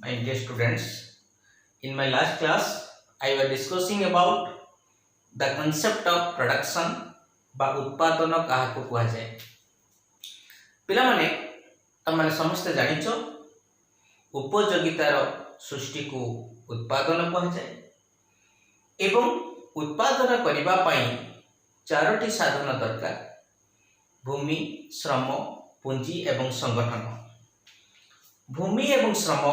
my dear students. In my last class, I was discussing about the concept of production बा उत्पादन काहाको कुहा जाए। पिला माने तमाने समस्त जानिछ उपयोगितार सृष्टि को उत्पादन कुहा जाए एवं उत्पादन करिबा पई चारोटी साधन दरकार भूमि, श्रम, पूंजी एवं संगठन। भूमि एवं श्रम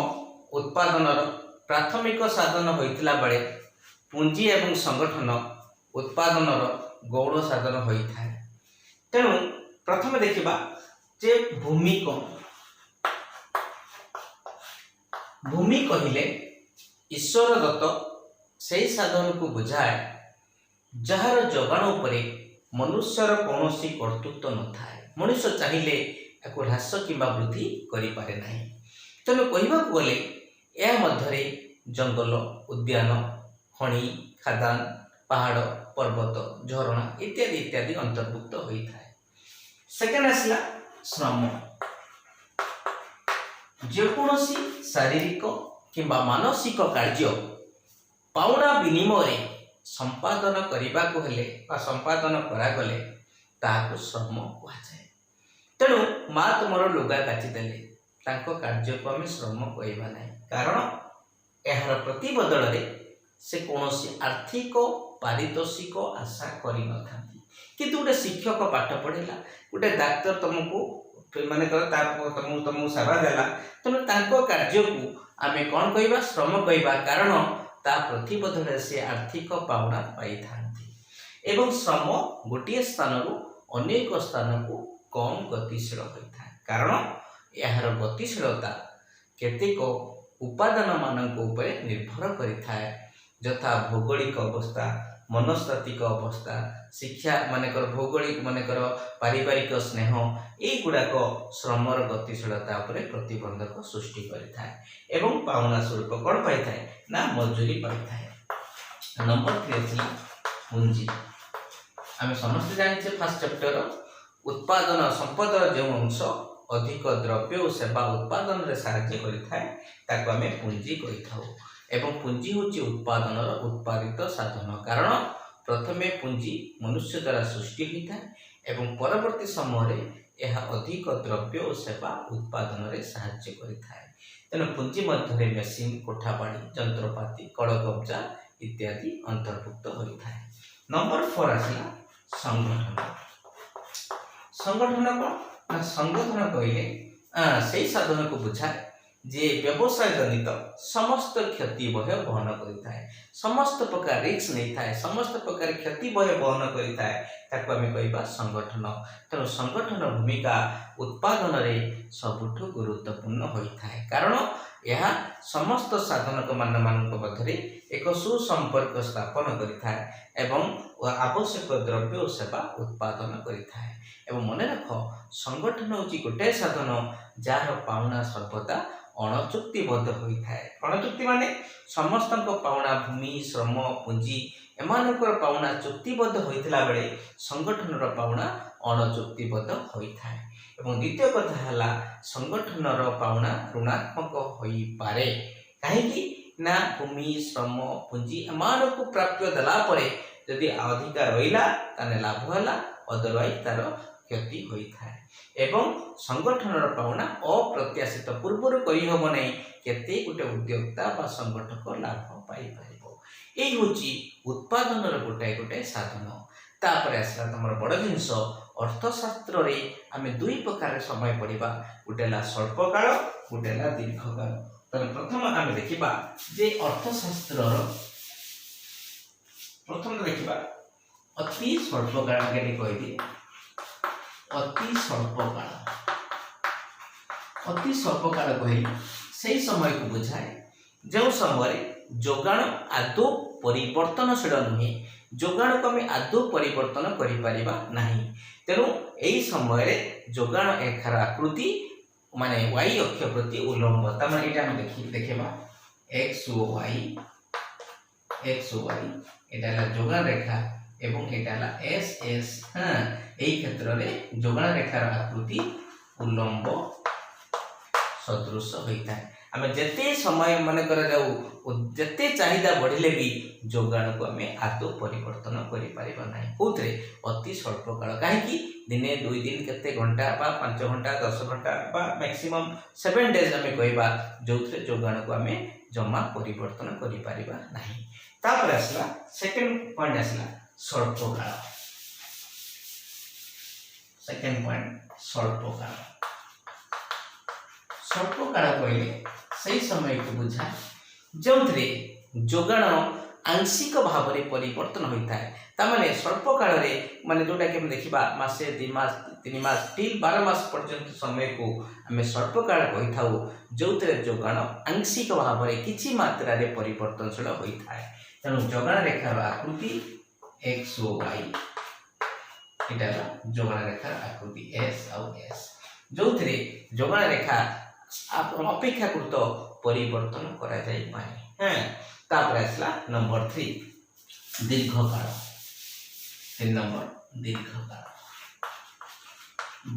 उत्पादनर प्राथमिक साधन होइतिला बेले पूंजी एवं संगठन उत्पादनर गौण साधन होता है। तेणु प्रथम देखिबा जे भूमि कौन। भूमि कहिले ईश्वर दत्त से साधन को बुझाए जार जोगाण उपरे मनुष्यर कौनसी कर्तृत्व न थाए। मनुष्य चाहिए याको ह्रास किंबा वृद्धि करि पारे नाही। तेणु कहबाक गले या मध्यरे जंगल, उद्यान, खनि, खादान, पहाड़, पर्वत, झरणा इत्यादि इत्यादि अंतर्भुक्त होता है। सेकेंड आसला श्रम। जेकोसी शारीरिक किंबा मानसिक कार्य पाउना विनिमय संपादन करने को हेले बा संपादन करागले ताहाको श्रम कहा जाए। तेणु माँ तुमर लुगा काचिदेले तांको कार्य को आम श्रम कहवा ना, कारण यार प्रतिबदल से कौनसी आर्थिक पारितोषिक आशा करि न थांती। किंतु गोटे शिक्षक पाठ पढ़ेला, गोटे डाक्तर तुमको माने तुमको सेवा देला, तेणु तांको कार्य को आम कौन कहवा श्रम कहवा, कारण ता प्रतिबदल से आर्थिक पावना पाई थांती। एवं श्रम गोटे स्थान अनेक स्थान को कम गतिशील होता है, कारण यार गतिशीलता केतेक उपादान मानक उपरे निर्भर करिथाए, यथा भौगोलिक अवस्था, मनस्तात्विक अवस्था, शिक्षा मानकर भौगोलिक मानकर पारिवारिक स्नेह यही गुड़ाक श्रमर गतिशीलता उपरे प्रतिबंधक सृष्टि करिथाए एवं पावना स्वरूप कौन पाई थाए ना मजूरी पाई थाए। नंबर 3 पूंजी। आम समस्त जानिछे फर्स्ट चैप्टर उत्पादन संपदर जो अंश अधिक द्रव्य और सेवा उत्पादन रे साहाय्य करिथाए ताको आमे पूंजी कहिथाउ। एवं पूंजी होची उत्पादनर उत्पादित साधन, कारण प्रथमे पूंजी मनुष्य द्वारा सृष्टि होता है एवं परवर्ती समय यह अधिक द्रव्य और सेवा उत्पादन रे साहाय्य करिथाए। तेणु पूंजी मध्य मेसीन, कोठाबाड़ी, जंत्रपाति, कलकब्जा इत्यादि अंतर्भुक्त होता है। नंबर 4 आसला संगठन। संगठन को संगठन कहले से साधन को बुझाए जे व्यवसाय जनित समस्त क्षति बह बहन करिथाए, समस्त प्रकार रिस्क नहीं थाए, समस्त प्रकार क्षति बह बहन करिथाए ताको आमे कहबा संगठन। तेणु संगठन भूमिका उत्पादन रे सबुठु गुरुत्वपूर्ण होता है, कारण यह समस्त साधनक मानक मध्य एक सुसंपर्क स्थापन करिथाए एवं आवश्यक द्रव्य और सेवा उत्पादन करिथाए। एवं मन रख संगठन होची गोटे साधन जार पावना सर्वदा अणचुक्तिबद्ध होता है। अणचुक्ति माने समस्त पावना भूमि, श्रम, पूंजी एमानकर पावना चुक्तिबद्ध होइतिला बेले संगठनर पावना अणचुक्तिबद्ध होता है। एवं द्वितीय कथा हला संगठनर पावना ऋणात्मक होई पारे, काहेकि ना भूमि, श्रम, पूंजी एमानक प्राप्य देला परे यदि अधिका रहिला ताने लाभ हला, अदरवाइज तार क्षति होता है। एवं संगठनर पावना अप्रत्याशित पूर्वर कहि हबो नै केते गोटे उद्योक्ता बा संगठक लाभ पाई परिबो। एई होची उत्पादनर गोटे गोटे साधन। तापर आसला तमर बड़ जिंस अर्थशास्त्र रे आमे दुई प्रकार समय पढ़िबा, गोटेला स्वल्प काल, गोटेला दीर्घ काल। तने प्रथम आमे देखिबा जे अर्थशास्त्रर प्रथम देखिबा अति स्वल्प काल के कहि अति स्वल्प काल। अति स्वल्प काल कहि से समय को बुझाए जो समय जोगाण आदौ परिवर्तनशील नुहे, जोगाण को आम आदौ परिवर्तन करिपारिबा नाही। तेणु यही समय जोगाण एखार आकृति माने y अक्ष प्रति उलंब, तमाने एटा हम देखिबा x o y एटा जोगाण रेखा एवं एटा एस एस। यही क्षेत्र में जोगाण रेखार आकृति उलंब सदृश होता है। आम जिते समय मन कर जिते चाहिदा बढ़िले भी जोगाण को आम आदौ परिवर्तन करें कौथे अति स्वल्प काल कहीं दिने 2 दिन केते घंटा 5 घंटा 10 घंटा मैक्सिमम 7 डेज आम कहवा जो जोगाण को आम जमा परिवर्तन कर आसला सेकेंड पॉइंट आसला स्वल्प काल। सेकेंड पॉइंट स्वल्प काल। स्वल्प काल कहले सही समय को बुझा जो जोगाण आंशिक भाव में परिवर्तन होता है तामाने स्वल्प काल माने जोटा कि देखा मासे 2 मास 3 मास टिल 12 मास पर्यंत समय को आम स्वल्प काल कही था जो जोगाण आंशिक भाव में किसी मात्रा रे परिवर्तनशील होता है। तेणु जोगाण रेखार आकृति एक्स ओ वाई इटा जोगाण रेखार आकृति एस आउ एस जो जोगाण रेखा अपेक्षाकृत परिवर्तन करा जाई पाए। तापर आसला नंबर 3 दीर्घकाल। 3 नंबर दीर्घकाल।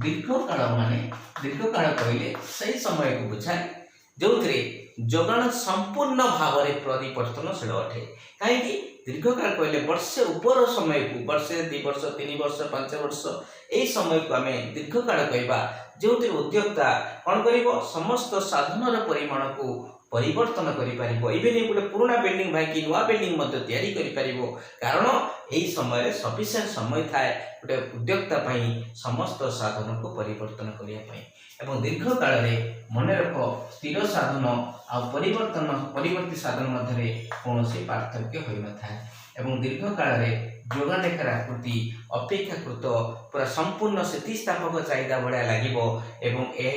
दीर्घकाल माने दीर्घकाल कहले सही समय को बुझाए जो जोगाण संपूर्ण भाव में परिवर्तनशील अटे कहीं दीर्घकाल कहले वर्षे ऊपर समय को वर्षे 2 वर्ष 3 वर्ष 5 वर्ष यही समय को आम दीर्घकाल कहवा जो उद्योक्ता कौन कर समस्त साधन परिमाण को परिवर्तन करें इवेन गोटे पुराना बिल्डिंग भाई कि नुआ बिल्डिंग तैयारी करें कारण यही समय सफिशिएंट समय थाए गोटे उद्योक्ता समस्त साधन को परिवर्तन करने दीर्घ काल मन रख स्थिर साधन आ परिवर्ती साधन मध्य कौन पार्थक्य हो न था दीर्घ काल जोगाण रेखार आकृति अपेक्षाकृत पूरा संपूर्ण स्थितिस्थापक चाहिदा भाया लगे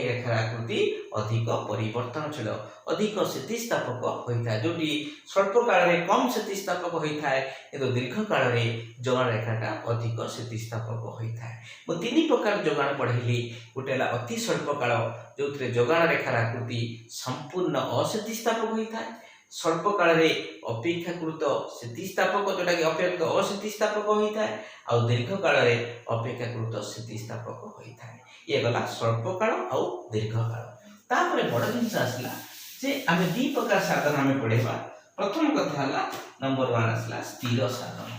रेखार आकृति अधिक परिवर्तनशील अधिक स्थितिस्थापक होता है जोटी स्वल्प काल में कम स्थितिस्थापक होता है किंतु दीर्घ काल में जोगाण रेखाटा अधिक स्थितिस्थापक होता है। मुझे 3 प्रकार जोगाण पढ़ेली गोटे अति स्वल्प काल जो जोगाण रेखार आकृति संपूर्ण अस्थितिस्थापक होता है स्वल्प काल में अपेक्षाकृत स्थितिस्थापक जोटा कि अपेक्षाकृत अस्थितिस्थापक होता है आउ दीर्घ काल में अपेक्षाकृत स्थितिस्थापक होता है। ये गला स्वल्प काल आउ दीर्घ काल। तापर बड़ जिनस आसला जे आम 2 प्रकार साधन आम पढ़ेबा। प्रथम कथा है नंबर 1 आसला स्थिर साधन।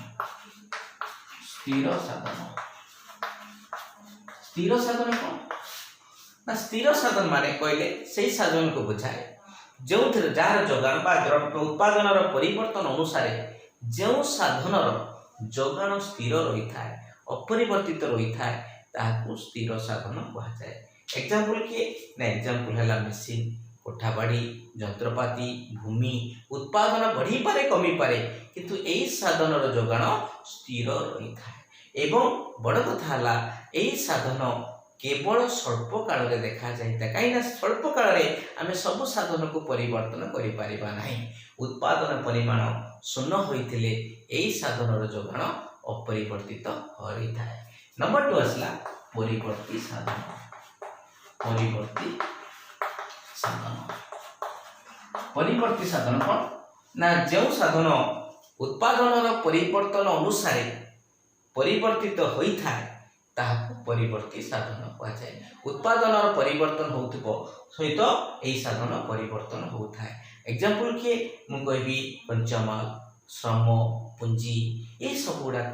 स्थिर साधन स्थिर साधन कौन ना स्थिर साधन माने कहले सही साधन को बुझाए जो जार जोगाण द्रव्य उत्पादन परिवर्तन अनुसार जो साधन जोगाण स्थिर रही है अपरिवर्तित रही है स्थिर साधन कहुए। एग्जाम्पल किए ना एग्जाम्पल है मेसीन कोठाबाड़ी जंत्रपाति भूमि उत्पादन बढ़ी पारे कमी पारे किंतु यही साधन जोगाण स्थिर रही है। बड़ कथा है यही साधन केवल स्वल्प काल में देखा जाता है कहीं स्वल्प काल में आम सब साधन को परिवर्तन करें उत्पादन परिमाण शून्य होते यही साधन जोगाण अपरिवर्तित होता है। नंबर 2 आसला परिवर्ती साधन। परिवर्ती साधन परिवर्ती साधन कौन ना जो साधन उत्पादन परिवर्तन अनुसार परिवर्तित होता है ताहाको परिवर्ती साधन कहुए। उत्पादन परिवर्तन हो सहित यही साधन परिवर्तन होता है। एग्जाम्पल किए मुझे कंचामाल श्रम पुंजी ये सब गुड़ाक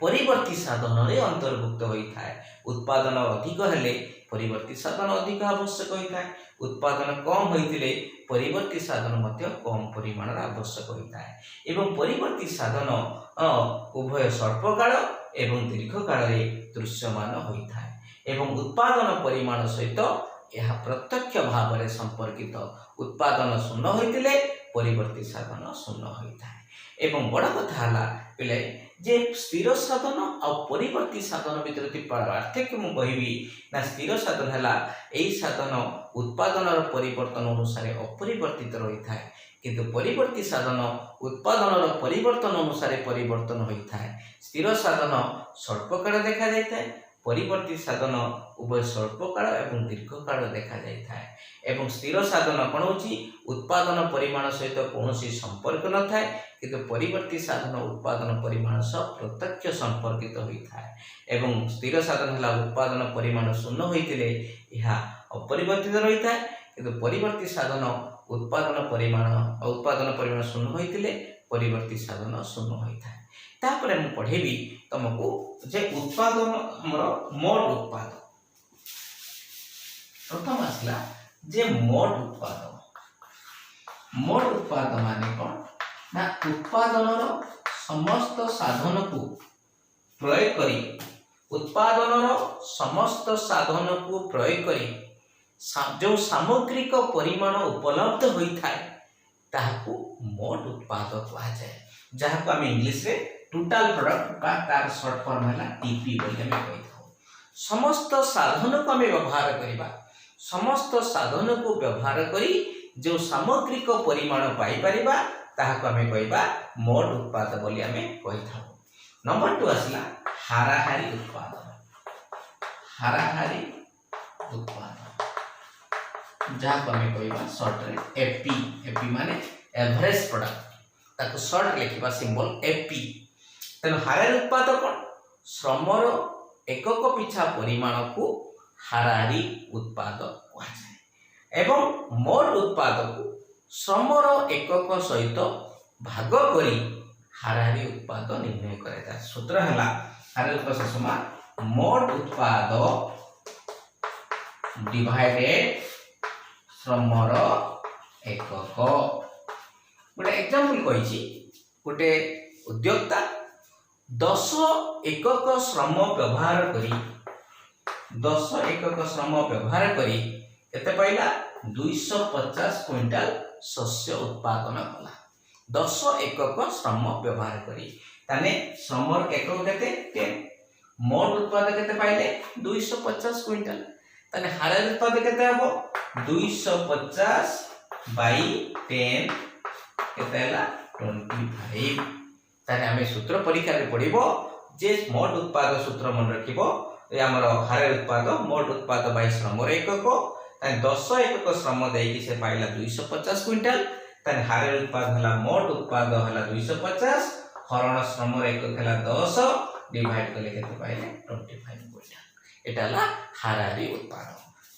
परिवर्ती साधन अंतर्भुक्त होता है। उत्पादन अधिक हेले परिवर्ती साधन अधिक आवश्यक होता है उत्पादन कम होते परिवर्ती साधन कम परिमाण आवश्यक होता है। एवं परिवर्ती साधन उभय स्वल्प काल एवं दीर्घ काल दृश्यमान होता है एवं उत्पादन परिमाण सहित यह प्रत्यक्ष भाव में संपर्कित उत्पादन शून्य होते परिवर्ती साधन शून्य होता है। एवं बड़ कथा है पे जे स्थिर साधन आ परिवर्ती साधन भीतर पार्थक्य मुझे कहबी ना स्थिर साधन है यही साधन उत्पादन परिवर्तन अनुसार अपरिवर्तित रही है किंतु परिवर्ती साधन उत्पादन परिवर्तन अनुसार परिवर्तन होता है। स्थिर साधन स्वल्प काल देखा जाता है परिवर्ती साधन उभय स्वल्प काल एवं दीर्घ काल देखा जाता है। एवं स्थिर साधन कौन हो उत्पादन परिमाण सहित कौन संपर्क न था किंतु परिवर्ती साधन उत्पादन परिमाण सह प्रत्यक्ष संपर्कित होता है। एवं स्थिर साधन है उत्पादन परिमाण शून्य होते यह अपरिवर्तित रही है किंतु परिवर्ती साधन उत्पादन परिमाण शून्य होइतिले परिवर्ती साधन शून्य होइଥାଏ। तापर मु पढेबी तुमको जे उत्पादन हमर मोट उत्पादन प्रथम आसला जे मोट उत्पादन माने कोन ना उत्पादनर समस्त साधन को प्रयोग करी जो सामग्रिक परिमाण उपलब्ध होइଥାଏ ताहाकू मोट उत्पाद कहा जाए, जहाँ को आम इंग्लिश रे टोटल प्रोडक्ट बा तार शॉर्ट फॉर्म है टीपी बोली हमें कहि थाउ। समस्त साधन को हमें व्यवहार करिबा, समस्त साधन को व्यवहार करी जो सामग्रिक परिमाण पाई परिबा ताहाकू हमें कहबा मोट उत्पाद बोली हमें कहि थाउ। नंबर 2 आसला हाराहारी उत्पादन जहाँ को हमें कहबा शॉर्ट रे एपी माने एवरेज प्रोडक्ट ताको शॉर्ट लिखिबा सिंबल एपी। तेन हाराहारी उत्पाद कोन श्रमर एकक पिछा परिमाण को हाराहारी उत्पाद कहा जाए एवं मोट उत्पाद को श्रमर एकक सहित भाग करी हाराहारी उत्पाद निर्णय करे जाए। सूत्र हला हाराहारी उत्पाद समान मोट उत्पाद डिवाइडेड श्रमर एकक। गोटे एग्जांपल कही गोटे उद्योक्ता 10 एकक श्रम व्यवहार करी केते पाइला 250 क्विंटाल शस्य उत्पादन कला। 10 एकक श्रम व्यवहार करी ताने श्रमर एकक केते 10 मोट उत्पाद केते पाइले 250 क्विंटाल ताने हाराहारी उत्पाद केते हबो 250 बाई 10 केते हला 25। ताने हमें सूत्र परीक्षा रे पढिबो जे मोट उत्पाद सूत्र मन रखिबो ए हमर हाराहारी उत्पाद मोट उत्पाद बाई श्रमर एकक ताने 10 एकक श्रम देई से पाइला 250 क्विंटाल ताने हाराहारी उत्पाद हला मोट उत्पाद हला 250 हरण श्रमर एकक हला 10 डिवाइड करले केते पाइले 25 क्विंटाल। एटा हला हाराहारी उत्पाद।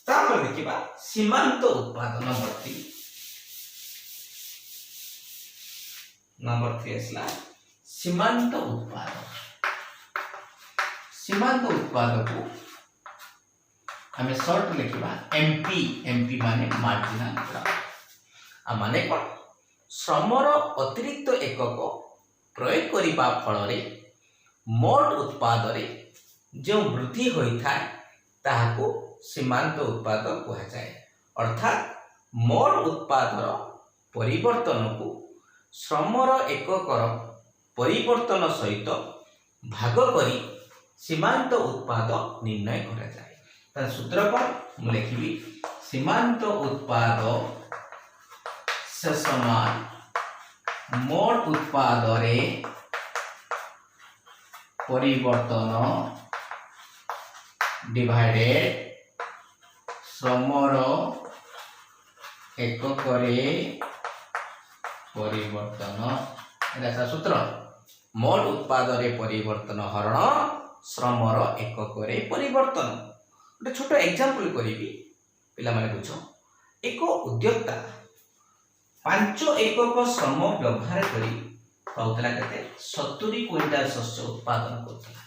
तापर देखिबा सीमांत उत्पाद नंबर 3 असला सीमांत उत्पाद को हमें शॉर्ट लिखिबा एमपी माने मार्जिनल प्रोडक्ट। आ माने कोन श्रमर अतिरिक्त एकक प्रयोग करिबा फल रे मोट उत्पाद रे जो वृद्धि होइथाय ताहाको सीमांत उत्पाद कहा जाए। अर्थात मोट उत्पादर परिवर्तन को श्रमर एककर परिवर्तन सहित भाग करी सीमांत उत्पाद निर्णय करा जाए। तार सूत्र कोन मु लिखिबी सीमांत उत्पाद से समान मोट उत्पाद रे परिवर्तन डिवाइडेड श्रमर एकक रे परिवर्तन। एटा सूत्र मोट उत्पाद रे परिवर्तन हरण श्रमर एकक रे परिवर्तन। गोटे छोट एग्जांपल करिबी पिला माने बुझो। एक उद्योक्ता 5 एकक श्रम व्यवहार करी पाउतला केते 70 क्विंटाल शस्य उत्पादन करथला।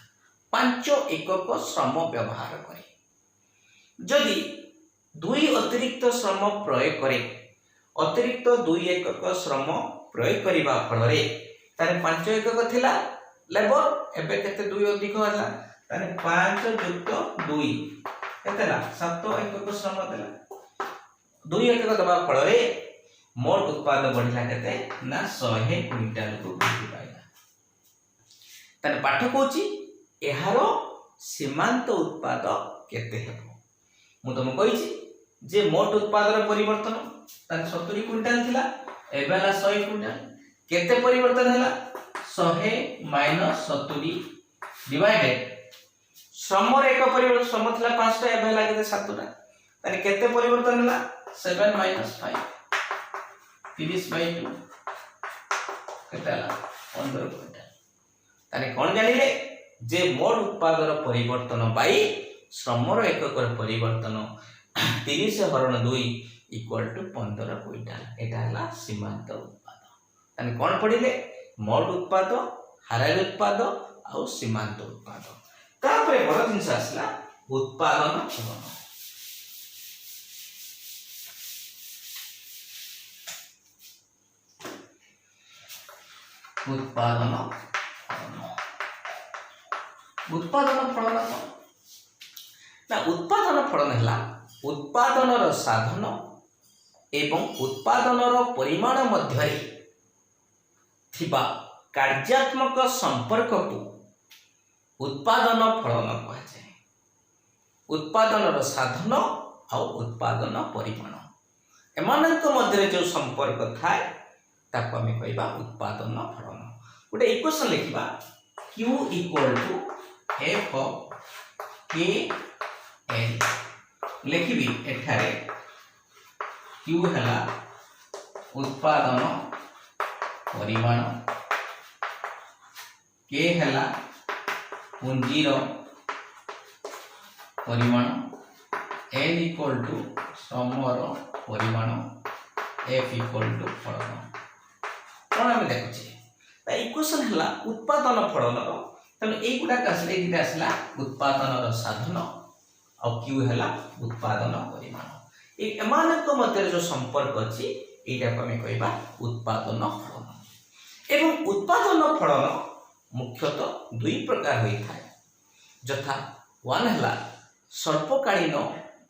5 एकक श्रम व्यवहार करे जदि 2 अतिरिक्त श्रम प्रयोग करे अतिरिक्त 2 एकक श्रम प्रयोग करिबा फल रे तारे 5 एकक थिला लेबर एबे केते 2 अधिक होला तारे 5 + 2 केतेला 7 एकक श्रम देला। 2 एकक दबा फल रे मोट उत्पाद बढ़िला केते ना 100 क्विंटाल को वृद्धि पाइला। ताने पाठ कोची एहारो सीमांत उत्पाद केते हेबो मु तुम कहिछि जे मोट उत्पादर परिवर्तन ताने 70 क्विंटाल थिला एबेला 100 क्विंटाल केते परिवर्तन हैला 100 - 70 डिवाइडेड श्रमर एक परिवर्तन श्रम थिला 5 टा एबे लागे 7 टा ताने केते परिवर्तन हैला 7 - 5 30/2 केते हैला 15 क्विंटाल। ताने कोन जानिले जे मोट उत्पादर परिवर्तन बाई श्रमर एककर परिवर्तन 30 हरण 2 इक्वल टू 15 क्विंटाल। एटा हला सीमांत उत्पाद। ताने कोन पडिले मोट उत्पाद, हारार उत्पाद और सीमांत उत्पाद। तापरे बड़ जिंस आसला उत्पादन फलन। उत्पादन फलन ना उत्पादन फलन है उत्पादन साधन एवं उत्पादन परिमाण मध्य थिबा कार्यात्मक संपर्क को उत्पादन फलन कहा जाए। उत्पादन साधन और उत्पादन परिमाण एमानक मध्य जो संपर्क थाए ताको आमे कहबा उत्पादन फलन। गोटे इक्वेशन लिखिबा Q equal to F K L लिखिबी एठारे Q हला उत्पादन परिमाण, K हला पुंजीर परिमाण, L इक्वल टू समर परिमाण, F इक्वल टू फलन। कौन आम देखुचे इक्वेशन है उत्पादन फलन तेणु यहीगुड़ा आसला आसला उत्पादन साधन और क्यू है उत्पादन परिमाण। एमानक मध्य जो संपर्क अच्छी यहाँ आम कहवा उत्पादन फलन। एवं उत्पादन फलन मुख्यतः दुई प्रकार होता है यथा वन है स्वल्पकालीन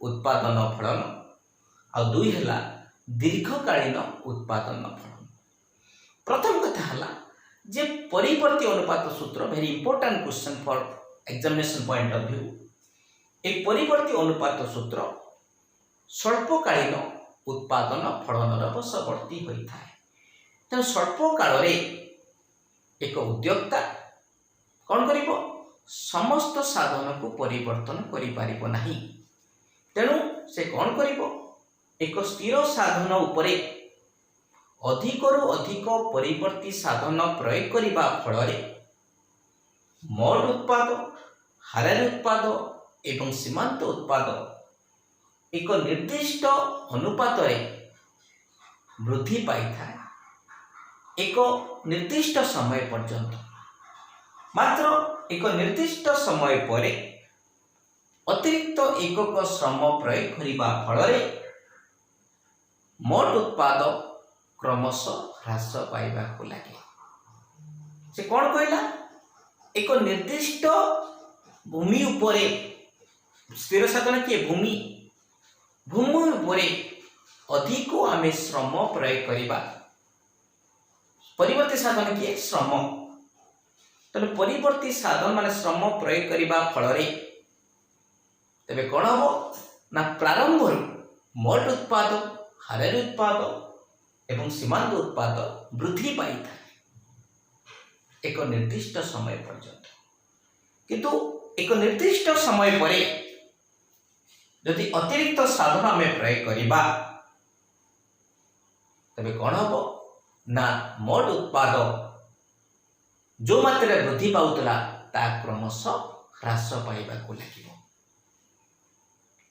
उत्पादन फलन और दुई है दीर्घकालीन उत्पादन फलन। प्रथम कथा है जे परिवर्ती अनुपात सूत्र very important question for examination point of view. एक परिवर्ती अनुपात सूत्र स्वल्पकालीन उत्पादन फलन वशवर्ती होता है। तेणु स्वल्प काल एक उद्योक्ता कौन कर समस्त साधन को परिवर्तन करिपारिबो नाही। तेणु से कौन कर एक स्थिर साधन उपरे अधिकरू अधिक परिवर्ती साधन प्रयोग करने फल मोट उत्पाद, हारार उत्पाद एवं सीमांत उत्पाद एक निर्दिष्ट अनुपात वृद्धि पाई था एक निर्दिष्ट समय पर्यंत। मात्र एक निर्दिष्ट समय पर अतिरिक्त एकक श्रम प्रयोग करने फल मोट उत्पाद क्रमशः ह्रास पाइबा को लगे। से कौन कहला एक निर्दिष्ट भूमि उपरे स्थिर साधन किए भूमि उपरे अधिक आमे श्रम प्रयोग करवा परिवर्ती साधन किए श्रम। तेणु परिवर्ती साधन मान श्रम प्रयोग करने फल तेरे कौन हम ना प्रारंभ मोट उत्पाद, हारार उत्पाद एवं सीमांत उत्पाद वृद्धि पाई था एक निर्दिष्ट समय पर्यंत। किंतु एक निर्दिष्ट समय पर यदि अतिरिक्त साधन आम प्रयोग करवा तबे कौन हम ना मोट उत्पाद जो मात्रा वृद्धि पाउतला ता क्रमशः ह्रास पाइबा को लगे।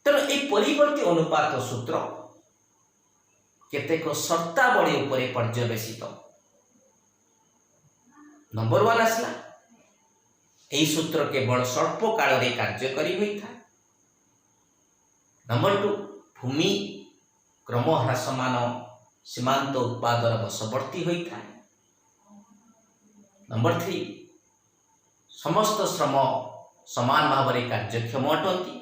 तेणु ये परिवर्ती अनुपात सूत्र केतेक शर्तावली उपरे पर्यवेसित। नंबर 1 आसला यही सूत्र केवल स्वल्प काल रे कार्यकारी होता है। नंबर 2 भूमि क्रम ह्रासमान सीमांत उत्पादन वशवर्ती होता है। नंबर 3 समस्त श्रम समान भाव में कार्यक्षम अटंती।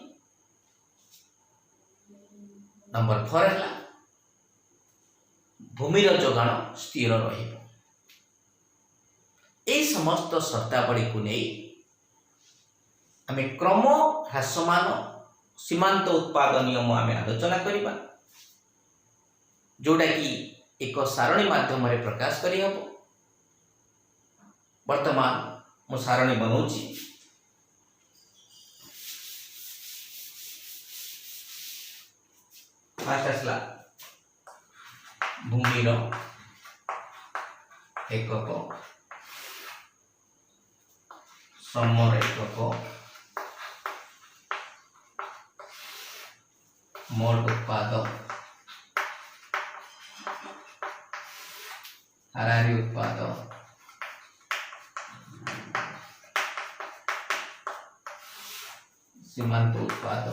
नंबर 4 है भूमिर जोगाण स्थिर रहिबो। ए समस्त शर्तावली को नहीं आमे क्रम ह्रासमान सीमांत उत्पाद नियम आमे आलोचना करिबा जोटा कि एक सारणी माध्यम रे प्रकाश करी हबो। वर्तमान मु सारणी बनाउछि। फास्ट आसला भूमिर एकक, श्रमर एकक, मोट उत्पाद ହାରାହାରି ଉତ୍ପାଦ ସୀମାନ୍ତ ଉତ୍ପାଦ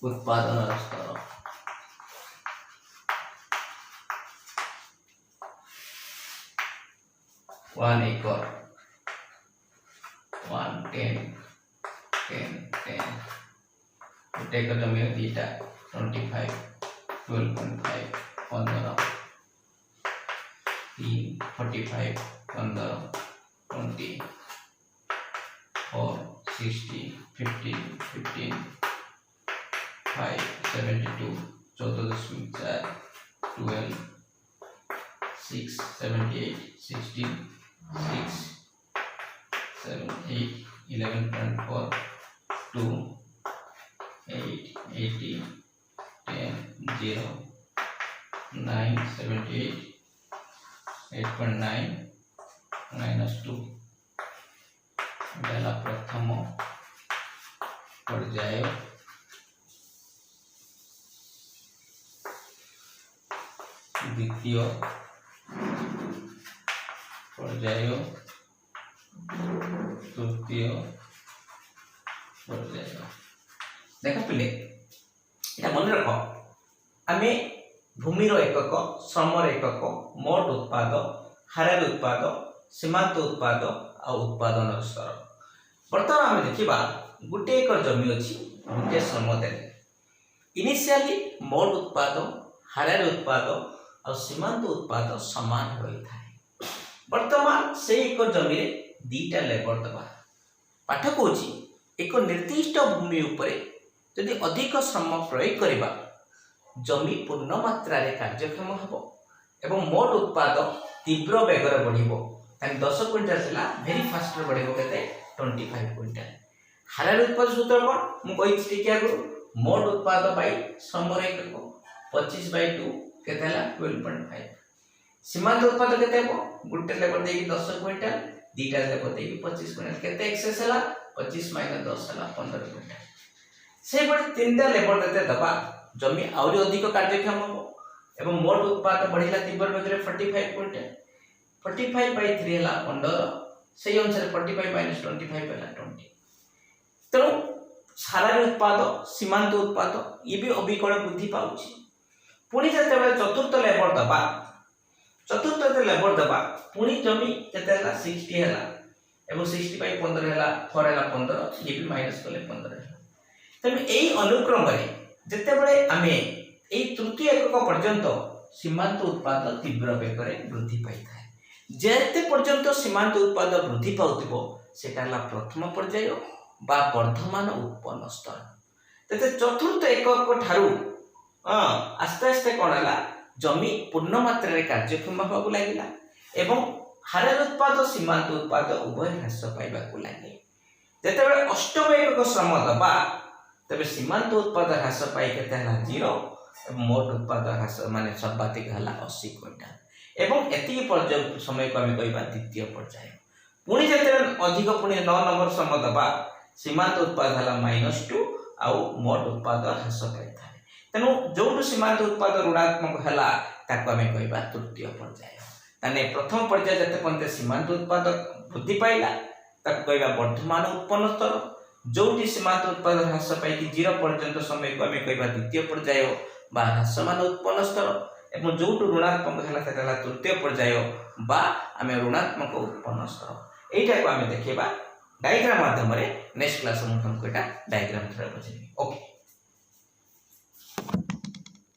ଉତ୍ପାଦନର ସ୍ତର वन एकड़ 110 गोटे एकड़ जमी दीटा 25 12.5 15 3 45 15 20 4 60 15 15 5 72 14.4 12 6 78 16 6 7 8 11.4 2 8 80 10 0 9 78 8.9 -2 डेला प्रथम पर्याय द्वितीय पर्याय तृतीय पर्याय देख पिले এটা মনে রাখ আমি ভূমির একক শ্রমর একক মোট উৎপাদ হারের উৎপাদ সীমান্ত উৎপাদ আর উৎপাদনর স্तर বর্তমান আমি দেখিবা গোটে একর জমি অছি গোটে শ্রম দেলে ইনিশিয়ালি মোট উৎপাদ হারের উৎপাদ আর সীমান্ত উৎপাদ সমান হয়ে থাকে বর্তমান সেই একর জমি দুইটা লেবর দেবা পাঠ কହୁଛି एक निर्दिष्ट भूमि उपरे यदि अधिक श्रम प्रयोग करिबा जमी पूर्ण मात्रा रे कार्यक्षम हबो एवं मोट उत्पाद तीव्र बेगर बढ़िबो ताकि 10 क्विंटल थिला वेरी फास्ट रे बढ़िबो केते 25 क्विंटल हारार उत्पाद सूत्र कोन मु कहि छि कि आगु मोट उत्पाद बाय श्रम रे 25/2 केते हला 12.5 सीमांत उत्पाद केते हबो गुटे लेबर देकी 10 क्विंटल दीटा लेबर देकी 25 क्विंटल केते एक्सेस हला 25 - 10 हला 15 क्विंटल से बडे तीनटा लेबर देते दबा जमी आउरी अधिक कार्यक्षम हो एवं मोट उत्पाद बढ़िला तीव्र बेगरे 45 क्विंटल 45/3 हला 15 सेही अनुसार 45 - 25 हला 20 तेणु सारा उत्पाद सीमांत उत्पाद ये भी अविकल वृद्धि पाउछि पुणी जते बेले चतुर्थ लेबर दबा पुणी जमी केते हला 60 हला एवं 60/15 हला 4 हला 15 ये भी माइनस कले 15 हला तब एई अनुक्रम रे जते बेले आमे एई तृतीय एकक पर्यंत सीमांत उत्पाद तीव्र बेगरे वृद्धि पाई थाए जेते पर्यंत सीमांत उत्पाद वृद्धि पाउतिबो सेटा हला प्रथम पर्याय बा वर्धमान उत्पन्न स्तर तते चतुर्थ एकक ठारू आस्ते आस्ते कोन हला जमी पूर्ण मात्रा रे कार्यक्षम होबा लागिला एवं हारेर उत्पाद सीमांत उत्पाद उभय ह्रास पाइबा को लागे जते बेले अष्टम एकक श्रम दबा तबे सीमांत उत्पाद ह्रास पाई केते हला 0 एवं मोट उत्पाद ह्रास माने सर्वाधिक हला 80 क्विंटल एवं एति पर्याय समय को हम कहबा द्वितीय पर्याय पुणी जते अधिक पुणी 9 नंबर श्रम दबा सीमांत उत्पाद हला -2 आ मोट उत्पाद ह्रास पाई थाए तेनु जोटु सीमांत उत्पाद ऋणात्मक हला ताको हम कहबा तृतीय पर्याय ताने प्रथम पर्याय जते पंते सीमांत उत्पाद वृद्धि पाइला ताको कहबा वर्धमान उत्पन्न स्तर जोटी सीमांत उत्पाद ह्रास पाई 0 पर्यंत समय को हम कहबा द्वितीय पर्याय बा ह्रासमान उत्पन्न स्तर एवं जोटु ऋणात्मक हला सेटा हला तृतीय पर्याय बा हम ऋणात्मक उत्पन्न स्तर एटा को हम देखिबा डायग्राम माध्यम रे नेक्स्ट क्लास में हमको एटा डायग्राम थोड़ा बुझेबी ओके।